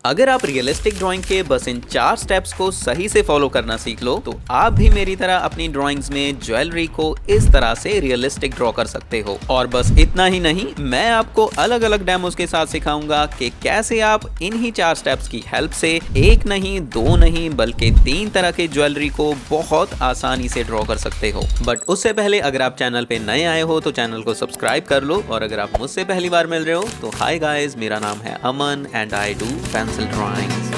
अगर आप realistic drawing के बस इन 4 स्टेप्स को सही से फॉलो करना सीख लो तो आप भी मेरी तरह अपनी ड्राइंग्स में ज्वेलरी को इस तरह से रियलिस्टिक ड्रॉ कर सकते हो। और बस इतना ही नहीं, मैं आपको अलग अलग डेमोस के साथ सिखाऊंगा कि कैसे आप इन्हीं 4 स्टेप्स की हेल्प से एक नहीं, 2 नहीं, बल्कि 3 तरह के ज्वेलरी को बहुत आसानी से ड्रॉ कर सकते हो। बट उससे पहले अगर आप चैनल पे नए आए हो तो चैनल को सब्सक्राइब कर लो, और अगर आप मुझसे पहली बार मिल रहे हो तो हाय गाइस, मेरा नाम है Aman and I do pencil drawings.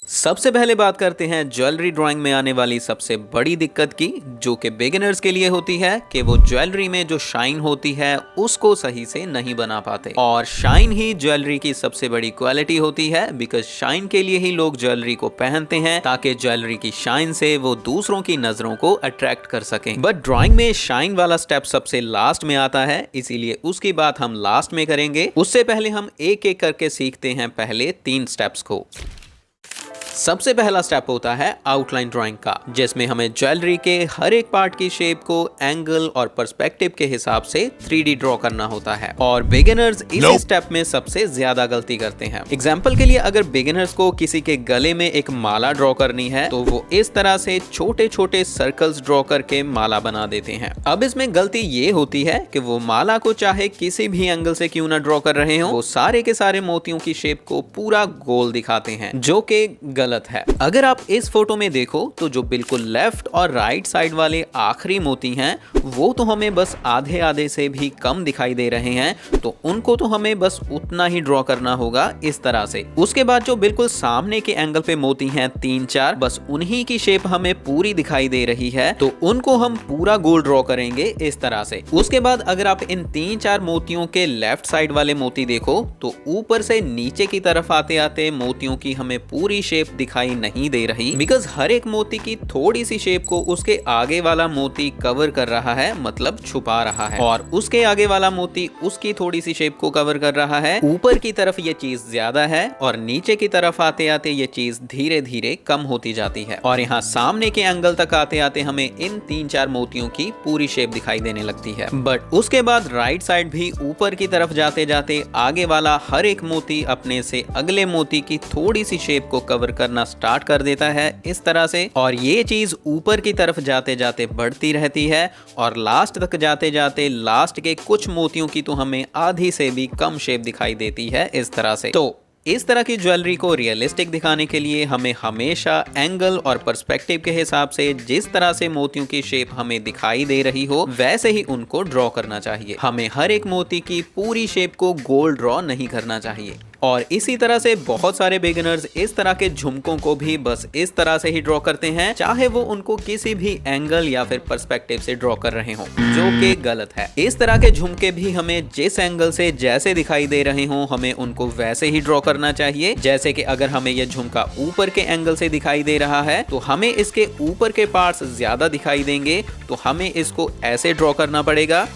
सबसे पहले बात करते हैं ज्वेलरी ड्राइंग में आने वाली सबसे बड़ी दिक्कत की, जो कि बिगिनर्स के लिए होती है कि वो ज्वेलरी में जो शाइन होती है उसको सही से नहीं बना पाते। और शाइन ही ज्वेलरी की सबसे बड़ी क्वालिटी होती है, बिकॉज शाइन के लिए ही लोग ज्वेलरी को पहनते हैं, ताकि ज्वेलरी की शाइन से वो दूसरों की नजरों को अट्रैक्ट कर सकें। बट ड्राइंग में शाइन वाला स्टेप सबसे लास्ट में आता है, इसीलिए उसकी बात हम लास्ट में करेंगे। उससे पहले हम एक एक करके सीखते हैं पहले 3 स्टेप्स को। सबसे पहला स्टेप होता है आउटलाइन ड्राइंग का, जिसमें हमें ज्वेलरी के हर एक पार्ट की शेप को एंगल और पर्सपेक्टिव के हिसाब से 3D ड्रॉ करना होता है। और बिगिनर्स इस स्टेप में सबसे ज्यादा गलती करते हैं। एग्जांपल के लिए, अगर बिगिनर्स को किसी के गले में एक माला ड्रॉ करनी है तो वो इस तरह से छोटे छोटे सर्कल्स ड्रॉ करके माला बना देते हैं। अब इसमें गलती ये होती है कि वो माला को चाहे किसी भी एंगल से क्यों ना ड्रॉ कर रहे हो, वो सारे के सारे मोतियों की शेप को पूरा गोल दिखाते हैं, जो कि गलत है। अगर आप इस फोटो में देखो तो जो बिल्कुल लेफ्ट और राइट साइड वाले आखिरी मोती हैं वो तो हमें बस आधे आधे से भी कम दिखाई दे रहे हैं, तो उनको तो हमें बस उतना ही ड्रॉ करना होगा इस तरह से। उसके बाद जो बिल्कुल सामने के एंगल पे मोती हैं 3-4, बस उन्हीं की शेप हमें पूरी दिखाई दे रही है, तो उनको हम पूरा गोल ड्रॉ करेंगे इस तरह से। उसके बाद अगर आप इन 3-4 मोतियों के लेफ्ट साइड वाले मोती देखो तो ऊपर से नीचे की तरफ आते आते मोतियों की हमें पूरी शेप दिखाई नहीं दे रही, बिकॉज हर एक मोती की थोड़ी सी शेप को उसके आगे वाला मोती कवर कर रहा है, मतलब छुपा रहा है, और उसके आगे वाला मोती उसकी थोड़ी सी शेप को कवर कर रहा है। ऊपर की तरफ ये चीज ज्यादा है और नीचे की तरफ आते आते ये चीज धीरे धीरे कम होती जाती है, और यहाँ सामने के एंगल तक आते आते हमें इन 3-4 मोतियों की पूरी शेप दिखाई देने लगती है। बट उसके बाद राइट साइड भी ऊपर की तरफ जाते जाते आगे वाला हर एक मोती अपने से अगले मोती की थोड़ी सी शेप को कवर करना स्टार्ट कर देता है इस तरह से, और ये चीज ऊपर की तरफ जाते जाते बढ़ती रहती है, और लास्ट तक जाते जाते लास्ट के कुछ मोतियों की तो हमें आधी से भी कम शेप दिखाई देती है इस तरह से। तो इस तरह की ज्वेलरी को रियलिस्टिक दिखाने के लिए हमें हमेशा एंगल और पर्सपेक्टिव के हिसाब से जिस तरह से मोतियों की शेप हमें दिखाई दे रही हो वैसे ही उनको ड्रॉ करना चाहिए। हमें हर एक मोती की पूरी शेप को गोल ड्रॉ नहीं करना चाहिए। और इसी तरह से बहुत सारे बिगिनर्स इस तरह के झुमकों को भी बस इस तरह से ही ड्रॉ करते हैं, चाहे वो उनको किसी भी एंगल या फिर पर्सपेक्टिव से ड्रॉ कर रहे हों, जो कि गलत है। इस तरह के झुमके भी हमें जिस एंगल से जैसे दिखाई दे रहे हों हमें उनको वैसे ही ड्रॉ करना चाहिए। जैसे कि अगर हमें यह झुमका ऊपर के एंगल से दिखाई दे रहा है तो हमें इसके ऊपर के पार्ट्स ज्यादा दिखाई देंगे, तो हमें इसको ऐसे ड्रॉ करना पड़ेगा।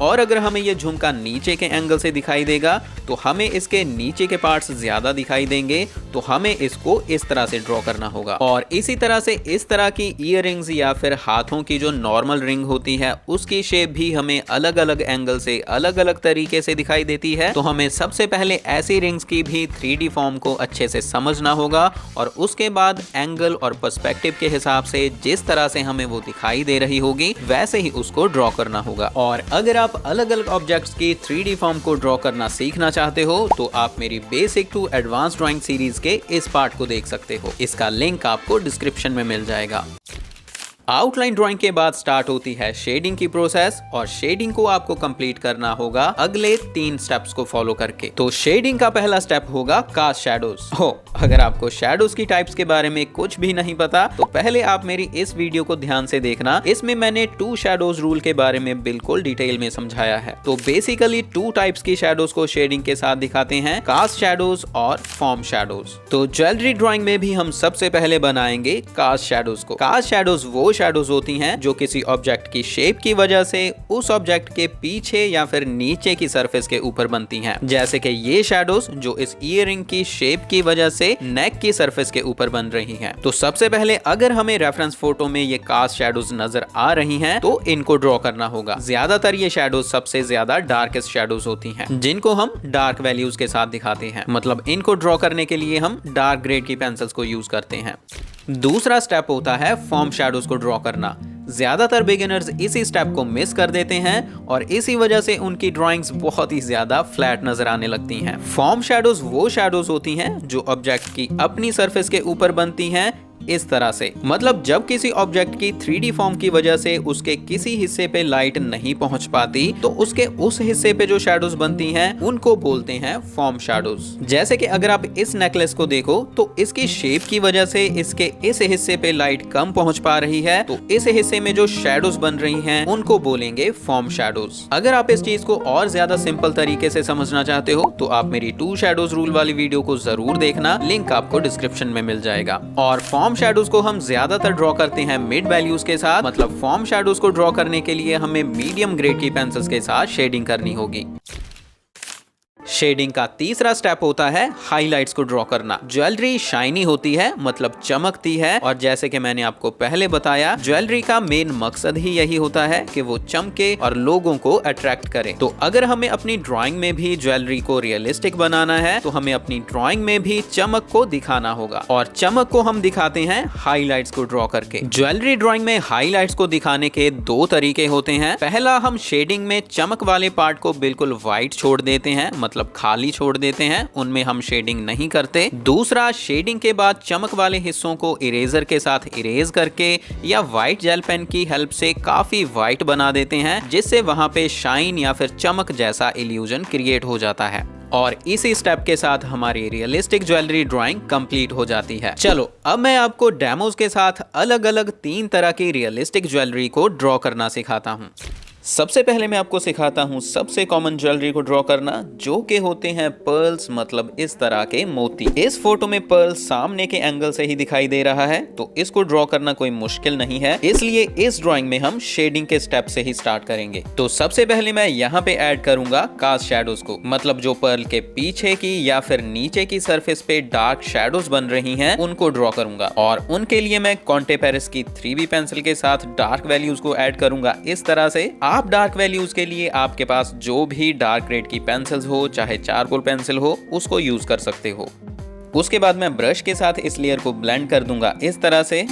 और अगर हमें यह झुमका नीचे के एंगल से दिखाई देगा तो हमें इसके नीचे के पार्ट्स ज्यादा दिखाई देंगे, तो हमें इसको इस तरह से ड्रॉ करना होगा। और इसी तरह से इस तरह की ईयररिंग्स या फिर हाथों की जो नॉर्मल रिंग होती है उसकी शेप भी हमें अलग अलग एंगल से अलग अलग तरीके से दिखाई देती है, तो हमें सबसे पहले ऐसी रिंग्स की भी 3D फॉर्म को अच्छे से समझना होगा, और उसके बाद एंगल और पर्सपेक्टिव के हिसाब से जिस तरह से हमें वो दिखाई दे रही होगी वैसे ही उसको ड्रॉ करना होगा। और अगर आप अलग अलग ऑब्जेक्ट्स की 3D फॉर्म को ड्रॉ करना सीखना चाहते हो तो आप मेरी basic to advance drawing series के इस पार्ट को देख सकते हो। इसका लिंक आपको डिस्क्रिप्शन में मिल जाएगा। आउटलाइन ड्राइंग के बाद स्टार्ट होती है शेडिंग की प्रोसेस, और शेडिंग को आपको कंप्लीट करना होगा अगले 3 स्टेप्स को फॉलो करके। तो शेडिंग का पहला स्टेप होगा कास्ट शैडोज। अगर आपको शैडोज की टाइप्स के बारे में कुछ भी नहीं पता तो पहले आप मेरी इस वीडियो को ध्यान से देखना, इसमें मैंने 2 शैडोज रूल के बारे में बिल्कुल डिटेल में समझाया है। तो बेसिकली 2 टाइप्स की शैडोज को शेडिंग के साथ दिखाते हैं, कास्ट शैडोज और फॉर्म शैडोज। तो ज्वेलरी ड्राइंग में भी हम सबसे पहले बनाएंगे कास्ट शैडोज को। कास्ट शैडोज वो शैडोज होती हैं जो किसी ऑब्जेक्ट की शेप की वजह से उस ऑब्जेक्ट के पीछे या फिर नीचे की सरफेस के ऊपर बनती हैं। जैसे कि ये शैडोज जो इस ईयरिंग की शेप की वजह से नेक की सरफेस के ऊपर बन रही हैं। तो सबसे पहले अगर हमें रेफरेंस फोटो में ये कास्ट शैडोज नजर आ रही हैं तो इनको ड्रॉ करना होगा। ज्यादातर ये शैडोज सबसे ज्यादा डार्केस्ट शैडोज होती हैं जिनको हम डार्क वैल्यूज के साथ दिखाते हैं। मतलब इनको ड्रॉ करने के लिए हम डार्क ग्रेड की पेंसिल्स को यूज करते हैं। दूसरा स्टेप होता है फॉर्म शैडोज को ड्रॉ करना। ज्यादातर बिगिनर्स इसी स्टेप को मिस कर देते हैं और इसी वजह से उनकी ड्राइंग्स बहुत ही ज्यादा फ्लैट नजर आने लगती हैं। फॉर्म शैडोज वो शैडोज होती हैं जो ऑब्जेक्ट की अपनी सरफेस के ऊपर बनती हैं इस तरह से। मतलब जब किसी ऑब्जेक्ट की 3D फॉर्म की वजह से उसके किसी हिस्से पे लाइट नहीं पहुंच पाती तो उसके उस हिस्से पे जो शैडोज बनती हैं उनको बोलते हैं फॉर्म शैडोज। जैसे कि अगर आप इस नेकलेस को देखो तो इसकी शेप की वजह से इसके इस हिस्से पे लाइट कम पहुंच पा रही है, तो इस हिस्से में जो शैडोज बन रही हैं उनको बोलेंगे फॉर्म शैडोज। अगर आप इस चीज को और ज्यादा सिंपल तरीके से समझना चाहते हो तो आप मेरी 2 शैडोज रूल वाली वीडियो को जरूर देखना, लिंक आपको डिस्क्रिप्शन में मिल जाएगा। और फॉर्म शैडोज को हम ज्यादातर ड्रॉ करते हैं मिड वैल्यूज के साथ। मतलब फॉर्म शैडोज को ड्रॉ करने के लिए हमें मीडियम ग्रेड की पेंसिल्स के साथ शेडिंग करनी होगी। शेडिंग का तीसरा स्टेप होता है हाइलाइट्स को ड्रॉ करना। ज्वेलरी शाइनी होती है, मतलब चमकती है, और जैसे कि मैंने आपको पहले बताया ज्वेलरी का मेन मकसद ही यही होता है कि वो चमके और लोगों को अट्रैक्ट करे। तो अगर हमें अपनी ड्राइंग में भी ज्वेलरी को रियलिस्टिक बनाना है तो हमें अपनी ड्राइंग में भी चमक को दिखाना होगा, और चमक को हम दिखाते हैं हाइलाइट्स को ड्रॉ करके। ज्वेलरी ड्राइंग में हाइलाइट्स को दिखाने के 2 तरीके होते हैं। पहला, हम शेडिंग में चमक वाले पार्ट को बिल्कुल व्हाइट छोड़ देते हैं, मतलब खाली छोड़ देते हैं, उनमें हम शेडिंग नहीं करते। दूसरा, शेडिंग के बाद चमक वाले हिस्सों को इरेजर के साथ इरेज करके या व्हाइट जेल पेन की हेल्प से काफी व्हाइट बना देते हैं, जिससे वहां पे शाइन या फिर चमक जैसा इल्यूजन क्रिएट हो जाता है। और इसी स्टेप के साथ हमारी रियलिस्टिक ज्वेलरी ड्राइंग कंप्लीट हो जाती है। चलो अब मैं आपको डेमोज के साथ अलग अलग 3 तरह की रियलिस्टिक ज्वेलरी को ड्रॉ करना सिखाता हूँ। सबसे पहले मैं आपको सिखाता हूँ सबसे कॉमन ज्वेलरी को ड्रॉ करना, जो कि होते हैं पर्ल्स, मतलब इस तरह के मोती। इस फोटो में पर्ल सामने के एंगल से ही दिखाई दे रहा है, तो इसको ड्रॉ करना कोई मुश्किल नहीं है, इसलिए इस ड्राइंग में हम शेडिंग के स्टेप से ही स्टार्ट करेंगे। तो सबसे पहले मैं यहाँ पे ऐड करूंगा कास्ट शैडोज को, मतलब जो पर्ल के पीछे की या फिर नीचे की सरफेस पे डार्क शैडोज बन रही हैं उनको ड्रॉ करूंगा। और उनके लिए मैं कॉन्टे पेरिस की 3B पेंसिल के साथ डार्क वैल्यूज को ऐड करूंगा इस तरह से। आप डार्क वैल्यूज के लिए आपके पास जो भी डार्क ग्रेड की पेंसिल्स हो, चाहे चारकोल पेंसिल हो, उसको यूज कर सकते हो। उसके बाद मैं ब्रश के साथ इस लेयर को ब्लेंड कर दूंगा इस तरह से,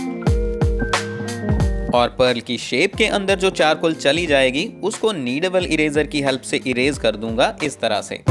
और पर्ल की शेप के अंदर जो चारकोल चली जाएगी उसको नीडेबल इरेजर की हेल्प से इरेज कर दूंगा इस तरह से।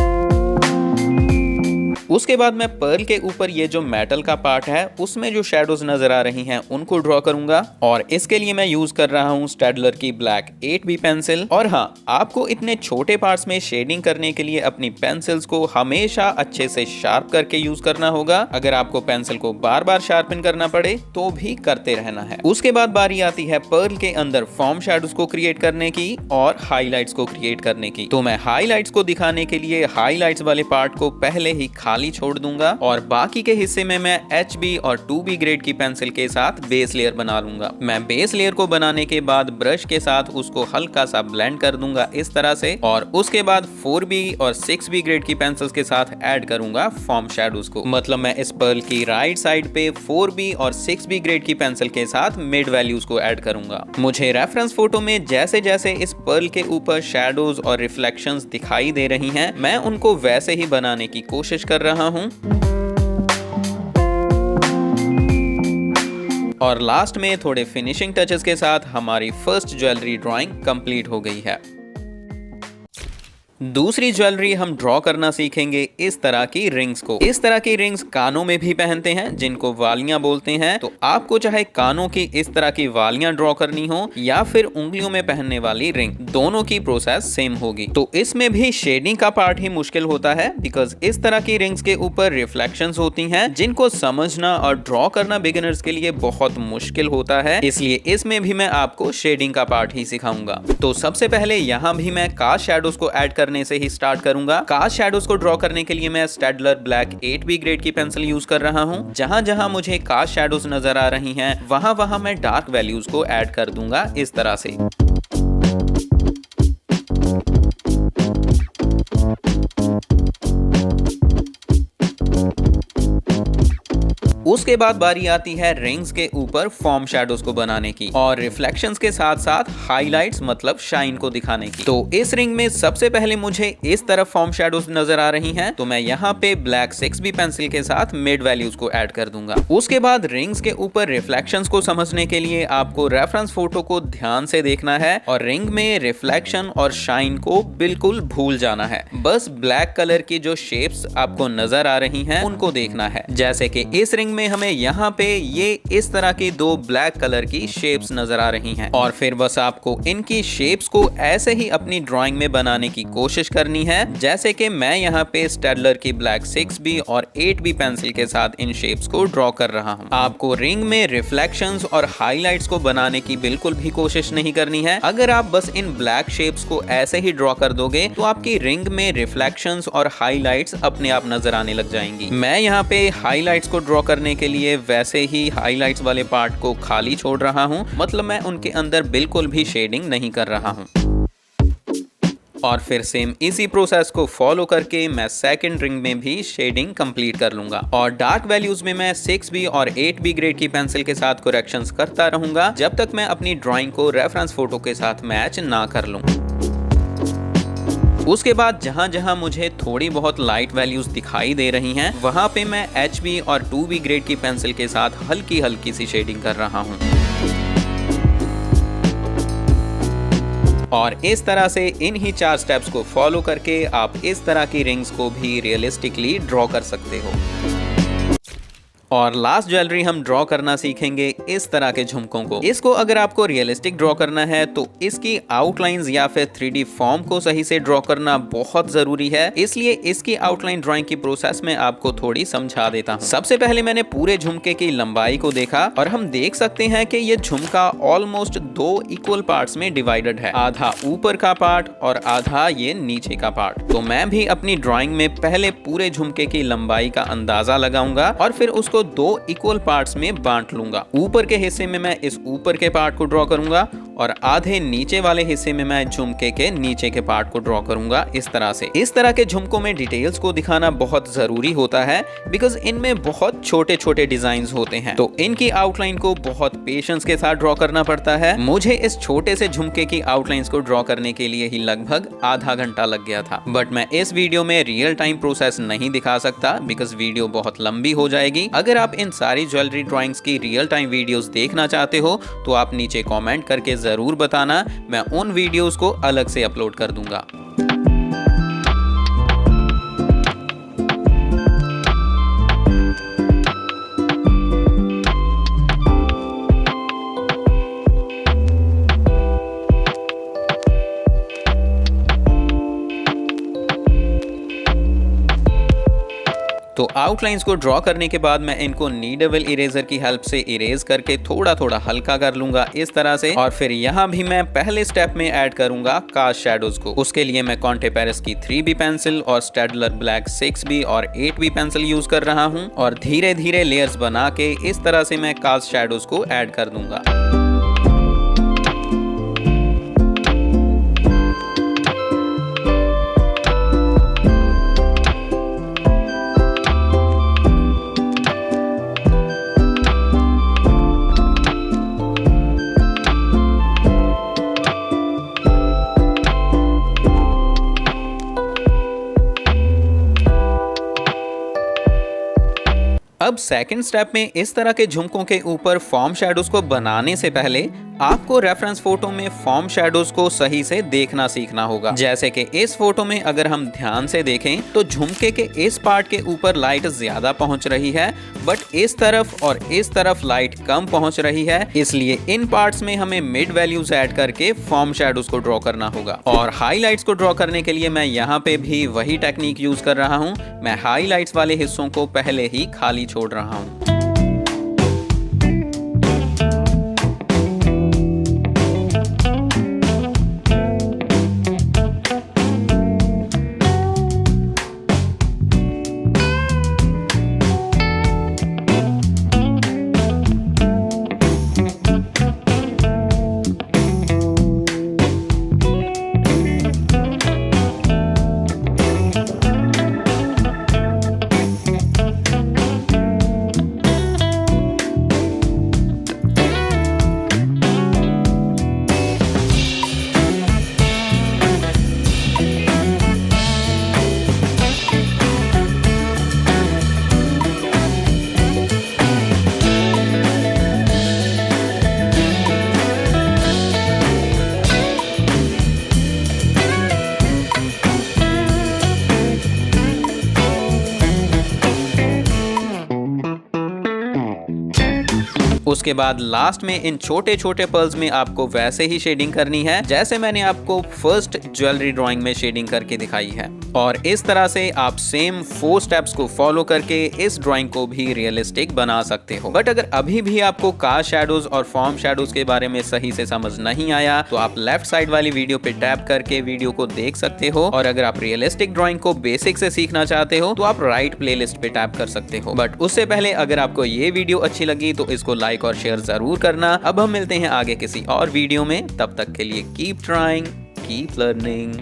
उसके बाद मैं पर्ल के ऊपर ये जो मेटल का पार्ट है उसमें जो शैडोज नजर आ रही हैं उनको ड्रॉ करूंगा, और इसके लिए मैं यूज कर रहा हूँ स्टेडलर की ब्लैक 8B पेंसिल। और हाँ, आपको इतने छोटे पार्ट्स में शेडिंग करने के लिए अपनी पेंसिल्स को हमेशा अच्छे से शार्प करके यूज करना होगा। अगर आपको पेंसिल को बार बार शार्पन करना पड़े तो भी करते रहना है। उसके बाद बारी आती है पर्ल के अंदर फॉर्म शैडोज को क्रिएट करने की और हाईलाइट्स को क्रिएट करने की। तो मैं हाईलाइट्स को दिखाने के लिए हाईलाइट्स वाले पार्ट को पहले ही खाली छोड़ दूंगा, और बाकी के हिस्से में मैं HB और 2B ग्रेड की पेंसिल के साथ बेस लेयर बना लूंगा। मैं बेस लेयर को बनाने के बाद ब्रश के साथ उसको हल्का सा ब्लेंड कर दूंगा इस तरह से, और उसके बाद 4B और 6B ग्रेड की पेंसिल्स के साथ ऐड करूंगा फॉर्म शैडोज को। मतलब मैं इस पर्ल की राइट साइड पे 4B और 6B ग्रेड की पेंसिल के साथ मिड वैल्यूज को ऐड करूंगा। मुझे रेफरेंस फोटो में जैसे जैसे इस पर्ल के ऊपर शैडोज और रिफ्लेक्शंस दिखाई दे रही हैं, मैं उनको वैसे ही बनाने की कोशिश कर रहा हूं। और लास्ट में थोड़े फिनिशिंग टचेस के साथ हमारी फर्स्ट ज्वेलरी ड्राइंग कंप्लीट हो गई है। दूसरी ज्वेलरी हम ड्रॉ करना सीखेंगे इस तरह की रिंग्स को। इस तरह की रिंग्स कानों में भी पहनते हैं, जिनको वालियां बोलते हैं। तो आपको चाहे कानों की इस तरह की वालियां ड्रॉ करनी हो या फिर उंगलियों में पहनने वाली रिंग, दोनों की प्रोसेस सेम होगी। तो इसमें भी शेडिंग का पार्ट ही मुश्किल होता है, बिकॉज इस तरह की रिंग्स के ऊपर रिफ्लेक्शंस होती हैं, जिनको समझना और ड्रॉ करना बिगिनर्स के लिए बहुत मुश्किल होता है। इसलिए इसमें भी मैं आपको शेडिंग का पार्ट ही सिखाऊंगा। तो सबसे पहले यहाँ भी मैं कास्ट शैडोज को ऐड करने करने से ही स्टार्ट करूंगा। कास्ट शैडोज को ड्रॉ करने के लिए मैं स्टेडलर ब्लैक 8B ग्रेड की पेंसिल यूज कर रहा हूं। जहां जहां मुझे कास्ट शैडोज नजर आ रही हैं, वहां वहां मैं डार्क वैल्यूज को ऐड कर दूंगा इस तरह से। उसके बाद बारी आती है रिंग्स के ऊपर फॉर्म शैडोज को बनाने की और रिफ्लेक्शंस के साथ साथ हाइलाइट्स मतलब शाइन को दिखाने की। तो इस रिंग में सबसे पहले मुझे इस तरफ फॉर्म शैडोज नजर आ रही हैं, तो मैं यहाँ पे ब्लैक 6B पेंसिल के साथ मिड वैल्यूज को ऐड कर दूंगा। उसके बाद रिंग्स के ऊपर रिफ्लेक्शंस को समझने के लिए आपको रेफरेंस फोटो को ध्यान से देखना है और रिंग में रिफ्लेक्शन और शाइन को बिल्कुल भूल जाना है। बस ब्लैक कलर की जो शेप्स आपको नजर आ रही हैं उनको देखना है। जैसे कि इस रिंग में हमें यहाँ पे ये इस तरह की दो ब्लैक कलर की शेप्स नजर आ रही हैं और फिर बस आपको इनकी शेप्स को ऐसे ही अपनी ड्राइंग में बनाने की कोशिश करनी है, जैसे कि मैं यहाँ पे स्टेडलर की ब्लैक 6B और 8B पेंसिल के साथ इन शेप्स को ड्रॉ कर रहा हूँ। आपको रिंग में रिफ्लेक्शंस और हाइलाइट्स को बनाने की बिल्कुल भी कोशिश नहीं करनी है। अगर आप बस इन ब्लैक शेप्स को ऐसे ही ड्रॉ कर दोगे तो आपकी रिंग में रिफ्लेक्शंस और हाइलाइट्स अपने आप नजर आने लग जाएंगी। मैं यहाँ पे हाइलाइट्स को ड्रॉ करने के लिए वैसे ही हाइलाइट्स वाले पार्ट को खाली छोड़ रहा हूं, मतलब मैं उनके अंदर बिल्कुल भी शेडिंग नहीं कर रहा हूं। और फिर सेम इसी प्रोसेस को फॉलो करके मैं सेकंड रिंग में भी शेडिंग कंप्लीट कर लूंगा और डार्क वैल्यूज में मैं 6B और 8B ग्रेड की पेंसिल के साथ करेक्शंस करता रहूंगा जब तक मैं अपनी ड्राइंग को रेफरेंस फोटो के साथ मैच ना कर लूं। उसके बाद जहां जहां मुझे थोड़ी बहुत लाइट वैल्यूज दिखाई दे रही हैं, वहां पे मैं HB और 2B ग्रेड की पेंसिल के साथ हल्की हल्की सी शेडिंग कर रहा हूं। और इस तरह से इन्हीं 4 स्टेप्स को फॉलो करके आप इस तरह की रिंग्स को भी रियलिस्टिकली ड्रॉ कर सकते हो। और लास्ट ज्वेलरी हम ड्रॉ करना सीखेंगे इस तरह के झुमकों को। इसको अगर आपको रियलिस्टिक ड्रॉ करना है तो इसकी आउटलाइंस या फिर 3D फॉर्म को सही से ड्रॉ करना बहुत जरूरी है, इसलिए इसकी आउटलाइन ड्राइंग की प्रोसेस में आपको थोड़ी समझा देता हूँ। सबसे पहले मैंने पूरे झुमके की लंबाई को देखा और हम देख सकते हैं कि ये झुमका ऑलमोस्ट 2 इक्वल पार्ट्स में डिवाइडेड है, आधा ऊपर का पार्ट और आधा ये नीचे का पार्ट। तो मैं भी अपनी ड्राइंग में पहले पूरे झुमके की लंबाई का अंदाजा लगाऊंगा और फिर उसको 2 इक्वल पार्ट्स में बांट लूंगा। ऊपर के हिस्से में मैं इस ऊपर के पार्ट को ड्रॉ करूंगा और आधे नीचे वाले हिस्से में मैं झुमके के नीचे के पार्ट को ड्रॉ करूंगा इस तरह से। इस तरह के झुमकों में डिटेल्स को दिखाना बहुत जरूरी होता है बिकॉज इनमें बहुत छोटे छोटे डिजाइन्स होते हैं, तो इनकी आउटलाइन को बहुत पेशेंस के साथ ड्रॉ करना पड़ता है। मुझे इस छोटे से झुमके की आउटलाइंस को ड्रॉ करने के लिए ही लगभग आधा घंटा लग गया था, बट मैं इस वीडियो में रियल टाइम प्रोसेस नहीं दिखा सकता बिकॉज वीडियो बहुत लंबी हो जाएगी। अगर आप इन सारी ज्वेलरी ड्राइंग्स की रियल टाइम वीडियोस देखना चाहते हो तो आप नीचे कमेंट करके जरूर बताना, मैं उन वीडियोस को अलग से अपलोड कर दूंगा। तो आउटलाइंस को ड्रॉ करने के बाद मैं इनको नीडेबल इरेजर की हेल्प से इरेज करके थोड़ा थोड़ा हल्का कर लूंगा इस तरह से। और फिर यहाँ भी मैं पहले स्टेप में ऐड करूंगा कास्ट शैडोज को। उसके लिए मैं कॉन्टे पेरिस की 3B पेंसिल और स्टेडलर ब्लैक 6B और 8B पेंसिल यूज कर रहा हूँ और धीरे धीरे लेयर्स बना के इस तरह से मैं कास्ट शैडोज को ऐड कर दूंगा। अब सेकंड स्टेप में इस तरह के झुमकों के ऊपर फॉर्म शैडोज को बनाने से पहले आपको रेफरेंस फोटो में फॉर्म शैडोज को सही से देखना सीखना होगा। जैसे कि इस फोटो में अगर हम ध्यान से देखें तो झुमके के इस पार्ट के ऊपर लाइट ज्यादा पहुंच रही है, बट इस तरफ और इस तरफ लाइट कम पहुंच रही है, इसलिए इन पार्ट्स में हमें मिड वैल्यूज ऐड करके फॉर्म शैडोज को ड्रॉ करना होगा। और हाईलाइट्स को ड्रॉ करने के लिए मैं यहाँ पे भी वही टेक्निक यूज कर रहा हूँ। मैं हाईलाइट्स वाले हिस्सों को पहले ही खाली छोड़ रहा हूँ। उसके बाद लास्ट में इन छोटे छोटे पर्ल्स में आपको वैसे ही शेडिंग करनी है जैसे मैंने आपको फर्स्ट ज्वेलरी ड्राइंग में शेडिंग करके दिखाई है। और इस तरह से आप सेम 4 स्टेप्स को फॉलो करके इस ड्राइंग को भी रियलिस्टिक बना सकते हो। बट अगर अभी भी आपको कास्ट शैडोज और फॉर्म शैडोज के बारे में सही से समझ नहीं आया तो आप लेफ्ट साइड वाली वीडियो पे टैप करके वीडियो को देख सकते हो। और अगर आप रियलिस्टिक ड्राइंग को बेसिक से सीखना चाहते हो तो आप राइट प्लेलिस्ट पे टैप कर सकते हो। बट उससे पहले अगर आपको ये वीडियो अच्छी लगी तो इसको लाइक और शेयर जरूर करना। अब हम मिलते हैं आगे किसी और वीडियो में, तब तक के लिए कीप ट्राइंग, कीप लर्निंग।